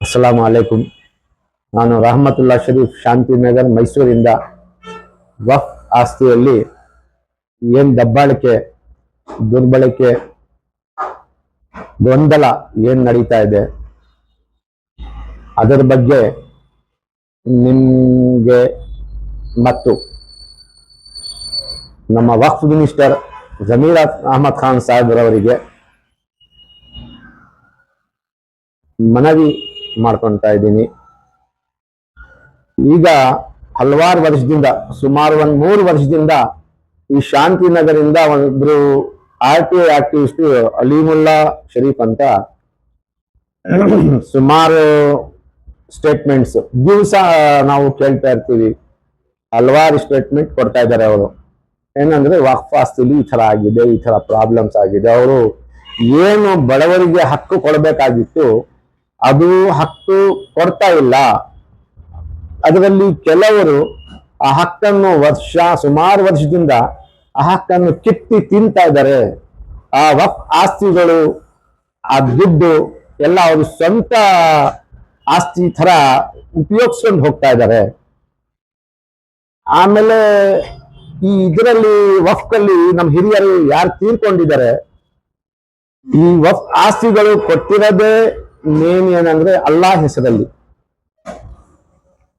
ಅಸ್ಸಲಾಂ ಅಲೈಕುಂ. ನಾನು ರಹಮತುಲ್ಲಾ ಶರೀಫ್ ಶಾಂತಿನಗರ್ ಮೈಸೂರಿಂದ ವಫ್ ಆಸ್ತಿಯಲ್ಲಿ ಏನ್ ದಬ್ಬಾಳಿಕೆ, ದುರ್ಬಳಕೆ, ಗೊಂದಲ ಏನ್ ನಡೀತಾ ಇದೆ ಅದರ ಬಗ್ಗೆ ನಿಮ್ಗೆ ಮತ್ತು ನಮ್ಮ ವಕ್ಫ್ ಮಿನಿಸ್ಟರ್ ಜಮೀರ್ ಅಹಮದ್ ಖಾನ್ ಸಾಹೇಬ್ರವರಿಗೆ ಮನವಿ ಮಾಡ್ಕೊತಾ ಇದ್ದೀನಿ. ಈಗ ಹಲವಾರು ವರ್ಷದಿಂದ, ಸುಮಾರು 3 ವರ್ಷದಿಂದ ಈ ಶಾಂತಿನಗರಿಂದ ಒಬ್ರು RTI ಆಕ್ಟಿವಿಸ್ಟ್ ಅಲೀಮುಲ್ಲಾ ಶರೀಫ್ ಅಂತ ಸುಮಾರು ಸ್ಟೇಟ್ಮೆಂಟ್ಸ್ ದಿವಸ ನಾವು ಕೇಳ್ತಾ ಇರ್ತೀವಿ. ಹಲವಾರು ಸ್ಟೇಟ್ಮೆಂಟ್ ಕೊಡ್ತಾ ಇದ್ದಾರೆ. ಅವರು ಏನಂದ್ರೆ ವಕ್ಫ್ ಆಸ್ತಿಲಿ ಈ ತರ ಆಗಿದೆ, ಈ ತರ ಪ್ರಾಬ್ಲಮ್ಸ್ ಆಗಿದೆ. ಅವರು ಏನು ಬಡವರಿಗೆ ಹಕ್ಕು ಕೊಡಬೇಕಾಗಿತ್ತು ಅದು ಹಕ್ಕು ಕೊಡ್ತಾ ಇಲ್ಲ. ಅದರಲ್ಲಿ ಕೆಲವರು ಆ ಹಕ್ಕನ್ನು ಸುಮಾರು ವರ್ಷದಿಂದ ಆ ಹಕ್ಕನ್ನು ಕಿತ್ತಿ ತಿಂತಾ ಇದ್ದಾರೆ. ಆ ವಕ್ಫ್ ಆಸ್ತಿಗಳು, ಆ ದುಡ್ಡು ಎಲ್ಲ ಅವರು ಸ್ವಂತ ಆಸ್ತಿ ತರ ಉಪಯೋಗಿಸ್ಕೊಂಡು ಹೋಗ್ತಾ ಇದ್ದಾರೆ. ಆಮೇಲೆ ಈ ಇದರಲ್ಲಿ ವಕ್ಫಲ್ಲಿ ನಮ್ಮ ಹಿರಿಯರು ಯಾರು ತೀರ್ಕೊಂಡಿದ್ದಾರೆ, ಈ ವಕ್ಫ್ ಆಸ್ತಿಗಳು ಕೊಟ್ಟಿರೋದೇ ಮೇನ್ ಏನಂದ್ರೆ ಅಲ್ಲಾಹ್ ಹೆಸರಲ್ಲಿ.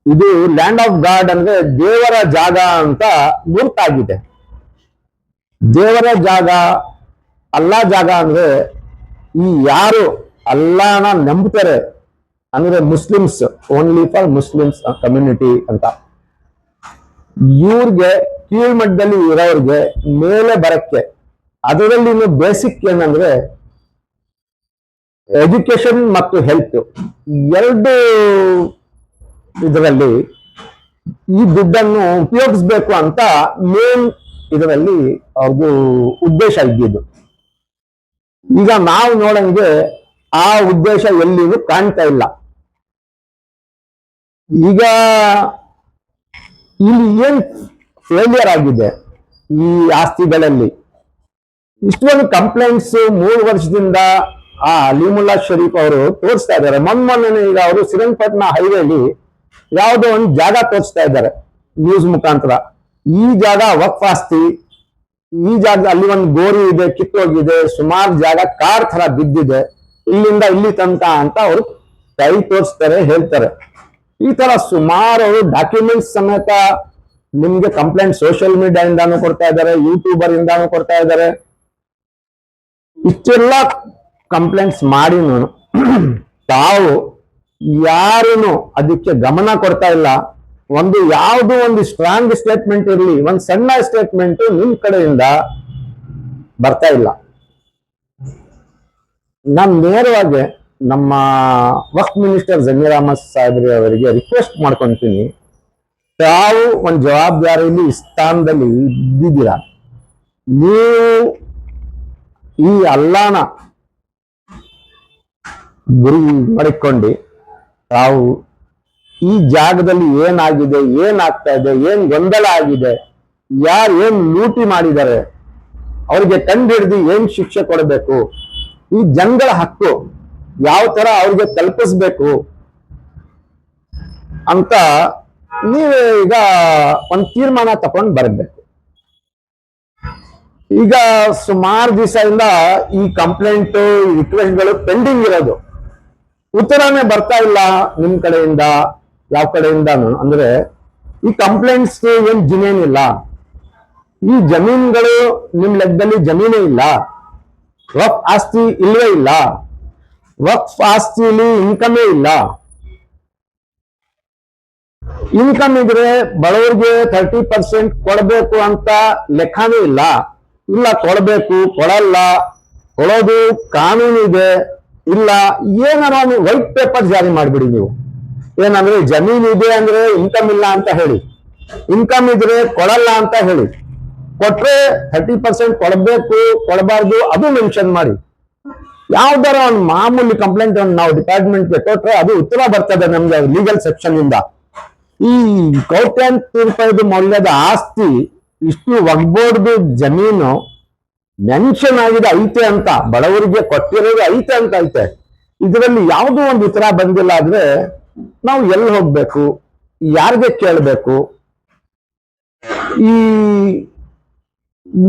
ಇದು ಲ್ಯಾಂಡ್ ಆಫ್ ಗಾಡ್ ಅಂದ್ರೆ ದೇವರ ಜಾಗ ಅಂತ ಗುರುತಾಗಿದೆ. ದೇವರ ಜಾಗ, ಅಲ್ಲಾ ಜಾಗ ಅಂದ್ರೆ ಈ ಯಾರು ಅಲ್ಲಾನ ನಂಬ್ತಾರೆ ಅಂದ್ರೆ Muslims, only for Muslims community ಅಂತ. ಇವ್ರಿಗೆ ಕೀಳ್ಮಟ್ಟದಲ್ಲಿ ಇರೋರಿಗೆ ಮೇಲೆ ಬರಕ್ಕೆ, ಅದರಲ್ಲಿ ಇನ್ನು ಬೇಸಿಕ್ ಏನಂದ್ರೆ ಎಜುಕೇಶನ್ ಮತ್ತು ಹೆಲ್ತ್, ಎರಡು ಇದರಲ್ಲಿ ಈ ದುಡ್ಡನ್ನು ಉಪಯೋಗಿಸ್ಬೇಕು ಅಂತ ಮೇನ್ ಇದರಲ್ಲಿ ಅವ್ರದ್ದು ಉದ್ದೇಶ ಇದ್ದಿದ್ದು. ಈಗ ನಾವು ನೋಡಂಗೆ ಆ ಉದ್ದೇಶ ಎಲ್ಲಿಯೂ ಕಾಣ್ತಾ ಇಲ್ಲ. ಈಗ ಇಲ್ಲಿ ಏನ್ ಫೇಲಿಯರ್ ಆಗಿದೆ ಈ ಆಸ್ತಿಗಳಲ್ಲಿ, ಇಷ್ಟೊಂದು ಕಂಪ್ಲೇಂಟ್ಸ್ 3 ವರ್ಷದಿಂದ ಆ ಅಲೀಮುಲ್ಲಾ ಶರೀಫ್ ಅವರು ತೋರಿಸ್ತಾ ಇದ್ದಾರೆ. ಮೊನ್ನೆ ಈಗ ಅವರು ಶ್ರೀರಂಗಪಟ್ಟಣ ಹೈವೇಲಿ ಯಾವುದೋ ಒಂದು ಜಾಗ ತೋರಿಸ್ತಾ ಇದ್ದಾರೆ ನ್ಯೂಸ್ ಮುಖಾಂತರ. ಈ ಜಾಗ ವಕ್ಫ್ ಆಸ್ತಿ, ಈ ಜಾಗ ಅಲ್ಲಿ ಒಂದು ಗೋರಿ ಇದೆ, ಕಿತ್ತೋಗಿದೆ, ಸುಮಾರು ಜಾಗ ಕಾರ್ ತರ ಬಿದ್ದಿದೆ, ಇಲ್ಲಿಂದ ಇಲ್ಲಿ ತನಕ ಅಂತ ಅವರು ಕೈ ತೋರಿಸ್ತಾರೆ, ಹೇಳ್ತಾರೆ. ಈ ತರ ಸುಮಾರು ಅವರು ಡಾಕ್ಯುಮೆಂಟ್ಸ್ ಸಮೇತ ನಿಮ್ಗೆ ಕಂಪ್ಲೇಂಟ್ ಸೋಷಿಯಲ್ ಮೀಡಿಯಾದಿಂದಾನು ಕೊಡ್ತಾ ಇದ್ದಾರೆ, ಯೂಟ್ಯೂಬರ್ ಇಂದಾನು ಕೊಡ್ತಾ ಇದ್ದಾರೆ. ಇಷ್ಟೆಲ್ಲ ಕಂಪ್ಲೇಂಟ್ಸ್ ಮಾಡಿ ತಾವು ಯಾರೇನು ಅದಕ್ಕೆ ಗಮನ ಕೊಡ್ತಾ ಇಲ್ಲ. ಯಾವುದು ಒಂದು ಸ್ಟ್ರಾಂಗ್ ಸ್ಟೇಟ್ಮೆಂಟ್ ಇರಲಿ, ಒಂದು ಸಣ್ಣ ಸ್ಟೇಟ್ಮೆಂಟ್ ನಿಮ್ ಕಡೆಯಿಂದ ಬರ್ತಾ ಇಲ್ಲ. ನಾನು ನೇರವಾಗಿ ನಮ್ಮ ವಕ್ಫ್ ಮಿನಿಸ್ಟರ್ ಜಮೀರ್ ಅಹಮದ್ ಸಾಹೇಬ್ರಿ ಅವರಿಗೆ ರಿಕ್ವೆಸ್ಟ್ ಮಾಡ್ಕೊಂತೀನಿ, ತಾವು ಒಂದು ಜವಾಬ್ದಾರಿಯಲ್ಲಿ ಸ್ಥಾನದಲ್ಲಿ ಇದ್ದಿದ್ದೀರಾ. ನೀವು ಈ ಅಲ್ಲಾನ ಗುರಿ ಮಾಡಿಕೊಂಡು ತಾವು ಈ ಜಾಗದಲ್ಲಿ ಏನಾಗಿದೆ, ಏನಾಗ್ತಾ ಇದೆ, ಏನ್ ಗೊಂದಲ ಆಗಿದೆ, ಯಾರು ಏನ್ ಲೂಟಿ ಮಾಡಿದ್ದಾರೆ ಅವ್ರಿಗೆ ಕಂಡು ಹಿಡಿದು ಏನ್ ಶಿಕ್ಷೆ ಕೊಡಬೇಕು, ಈ ಜನಗಳ ಹಕ್ಕು ಯಾವ ತರ ಅವ್ರಿಗೆ ತಲುಪಿಸ್ಬೇಕು ಅಂತ ನೀವೇ ಈಗ ಒಂದು ತೀರ್ಮಾನ ತಗೊಂಡು ಬರಬೇಕು. ಈಗ ಸುಮಾರು ದಿವಸದಿಂದ ಈ ಕಂಪ್ಲೇಂಟ್, ರಿಕ್ವೆಸ್ಟ್ಗಳು ಪೆಂಡಿಂಗ್ ಇರೋದು, ಉತ್ತರನೇ ಬರ್ತಾ ಇಲ್ಲ ನಿಮ್ ಕಡೆಯಿಂದ, ಯಾವ ಕಡೆಯಿಂದಾನು. ಅಂದ್ರೆ ಈ ಕಂಪ್ಲೇಂಟ್ಸ್ ಏನ್ ಜಮೀನಿಲ್ಲ, ಈ ಜಮೀನುಗಳು ನಿಮ್ ಲೆಕ್ಕದಲ್ಲಿ ಜಮೀನೇ ಇಲ್ಲ, ವಕ್ಫ್ ಆಸ್ತಿ ಇಲ್ಲವೇ ಇಲ್ಲ, ವಕ್ಫ್ ಆಸ್ತಿಯಲ್ಲಿ ಇನ್ಕಮೇ ಇಲ್ಲ. ಇನ್ಕಮ್ ಇದ್ರೆ ಬಡವರಿಗೆ 30% ಕೊಡಬೇಕು ಅಂತ ಲೆಕ್ಕನೇ ಇಲ್ಲ. ಇಲ್ಲ ಕೊಡಬೇಕು, ಕೊಡಲ್ಲ, ಕೊಡೋದು ಕಾನೂನು ಇದೆ, ಇಲ್ಲ ಏನಾರ ವೈಟ್ ಪೇಪರ್ ಜಾರಿ ಮಾಡ್ಬಿಡಿ. ನೀವು ಏನಂದ್ರೆ ಜಮೀನು ಇದೆ ಅಂದ್ರೆ ಇನ್ಕಮ್ ಇಲ್ಲ ಅಂತ ಹೇಳಿ, ಇನ್ಕಮ್ ಇದ್ರೆ ಕೊಡಲ್ಲ ಅಂತ ಹೇಳಿ, ಕೊಟ್ರೆ 30% ಕೊಡಬೇಕು ಕೊಡಬಾರ್ದು ಅದು ಮೆನ್ಷನ್ ಮಾಡಿ. ಯಾವ್ದಾರ ಒಂದು ಮಾಮೂಲಿ ಕಂಪ್ಲೇಂಟ್ ನಾವು ಡಿಪಾರ್ಟ್ಮೆಂಟ್ಗೆ ಕೊಟ್ರೆ ಅದು ಉತ್ತರ ಬರ್ತದೆ ನಮ್ಗೆ ಲೀಗಲ್ ಸೆಕ್ಷನ್ ಇಂದ. ಈ ಕೋಟ್ಯಾಂತರ ರೂಪಾಯಿದು ಮೌಲ್ಯದ ಆಸ್ತಿ, ಇಷ್ಟು ಒಗ್ಬೋರ್ಡ್ದು ಜಮೀನು ಮೆನ್ಷನ್ ಆಗಿದೆ ಐತೆ ಅಂತ, ಬಡವರಿಗೆ ಕೊಟ್ಟಿರೋದು ಐತೆ ಅಂತ ಐತೆ. ಇದರಲ್ಲಿ ಯಾವುದೋ ಒಂದು ಉತ್ತರ ಬಂದಿಲ್ಲ ಆದ್ರೆ ನಾವು ಎಲ್ಲಿ ಹೋಗ್ಬೇಕು, ಯಾರಿಗೆ ಕೇಳಬೇಕು, ಈ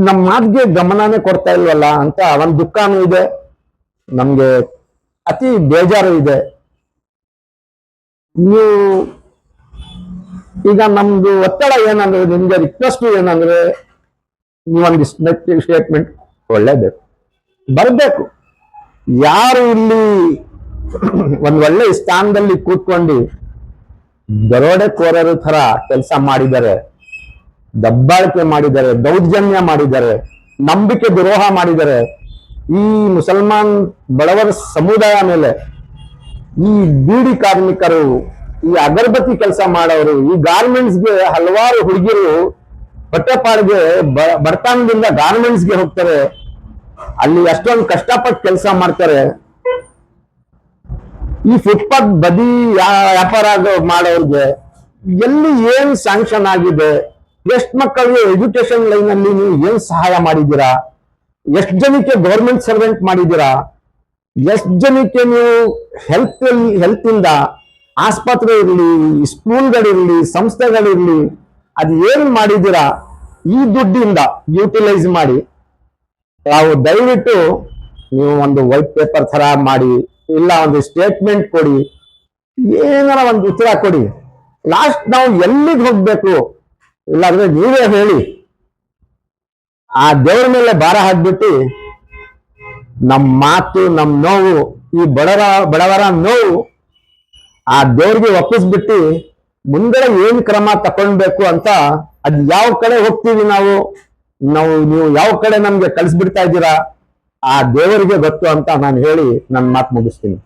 ನಮ್ಮ ಮಾತಿಗೆ ಗಮನನೇ ಕೊಡ್ತಾ ಇಲ್ವಲ್ಲ ಅಂತ ಒಂದು ದುಃಖನೂ ಇದೆ, ನಮ್ಗೆ ಅತಿ ಬೇಜಾರು ಇದೆ. ನೀವು ಈಗ ನಮ್ದು ಒತ್ತಡ ಏನಂದ್ರೆ, ನಿಮ್ಗೆ ರಿಕ್ವೆಸ್ಟ್ ಏನಂದ್ರೆ, ನೀವೊಂದು ಸ್ಟೇಟ್ಮೆಂಟ್ ಒಳ್ಳೇಬೇಕು, ಬರ್ಬೇಕು. ಯಾರು ಇಲ್ಲಿ ಒಂದ್ ಒಳ್ಳೆ ಸ್ಥಾನದಲ್ಲಿ ಕೂತ್ಕೊಂಡು ದರೋಡೆಕೋರರ ತರ ಕೆಲಸ ಮಾಡಿದ್ದಾರೆ, ದಬ್ಬಾಳಿಕೆ ಮಾಡಿದ್ದಾರೆ, ದೌರ್ಜನ್ಯ ಮಾಡಿದ್ದಾರೆ, ನಂಬಿಕೆ ದ್ರೋಹ ಮಾಡಿದ್ದಾರೆ, ಈ ಮುಸಲ್ಮಾನ್ ಬಡವರ ಸಮುದಾಯ ಮೇಲೆ, ಈ ಬೀಡಿ ಕಾರ್ಮಿಕರು, ಈ ಅಗರಬತ್ತಿ ಕೆಲಸ ಮಾಡೋರು, ಈ ಗಾರ್ಮೆಂಟ್ಸ್ಗೆ ಹಲವಾರು ಹುಡುಗಿರು ಹೊಟ್ಟೆಪಾಡಿಗೆ ಬಡತನದಿಂದ ಗಾರ್ಮೆಂಟ್ಸ್ಗೆ ಹೋಗ್ತಾರೆ, ಅಲ್ಲಿ ಅಷ್ಟೊಂದು ಕಷ್ಟಪಟ್ಟು ಕೆಲಸ ಮಾಡ್ತಾರೆ. ಈ ಫುಟ್ಪಾತ್ ಬದಿ ವ್ಯಾಪಾರ ಮಾಡೋರ್ಗೆ ಎಲ್ಲಿ ಏನ್ ಸ್ಯಾಂಕ್ಷನ್ ಆಗಿದೆ, ಎಷ್ಟು ಮಕ್ಕಳಿಗೆ ಎಜುಕೇಶನ್ ಲೈನ್ ಅಲ್ಲಿ ನೀವು ಏನ್ ಸಹಾಯ ಮಾಡಿದ್ದೀರಾ, ಎಷ್ಟು ಜನಕ್ಕೆ ಗೌರ್ಮೆಂಟ್ ಸರ್ವೆಂಟ್ ಮಾಡಿದ್ದೀರಾ, ಎಷ್ಟು ಜನಕ್ಕೆ ನೀವು ಹೆಲ್ತ್ ಇಂದ ಆಸ್ಪತ್ರೆ ಇರಲಿ, ಸ್ಕೂಲ್ಗಳಿರ್ಲಿ, ಸಂಸ್ಥೆಗಳಿರ್ಲಿ, ಅದು ಏನ್ ಮಾಡಿದ್ದೀರಾ, ಈ ದುಡ್ಡಿಂದ ಯೂಟಿಲೈಸ್ ಮಾಡಿ ನಾವು ದಯವಿಟ್ಟು ನೀವು ಒಂದು ವೈಟ್ ಪೇಪರ್ ತರ ಮಾಡಿ, ಇಲ್ಲ ಒಂದು ಸ್ಟೇಟ್ಮೆಂಟ್ ಕೊಡಿ, ಏನಾರ ಒಂದು ಉತ್ತರ ಕೊಡಿ. ಲಾಸ್ಟ್ ನಾವು ಎಲ್ಲಿಗೆ ಹೋಗ್ಬೇಕು, ಇಲ್ಲಾಂದ್ರೆ ನೀವೇ ಹೇಳಿ. ಆ ದೇವರ ಮೇಲೆ ಭಾರ ಹಾಕ್ಬಿಟ್ಟು ನಮ್ಮ ಮಾತು, ನಮ್ಮ ನೋವು, ಈ ಬಡವರ ನೋವು ಆ ದೇವ್ರಿಗೆ ಒಪ್ಪಿಸ್ಬಿಟ್ಟು ಮುಂದೆ ಏನ್ ಕ್ರಮ ತಕೊಂಡ್ಬೇಕು ಅಂತ, ಅದ್ ಯಾವ ಕಡೆ ಹೋಗ್ತೀವಿ ನೀವು ಯಾವ ಕಡೆ ನಮ್ಗೆ ಕಳಿಸ್ಬಿಡ್ತಾ ಇದ್ದೀರಾ, ಆ ದೇವರಿಗೆ ಗೊತ್ತು ಅಂತ ನಾನು ಹೇಳಿ ನನ್ನ ಮಾತು ಮುಗಿಸ್ತೀನಿ.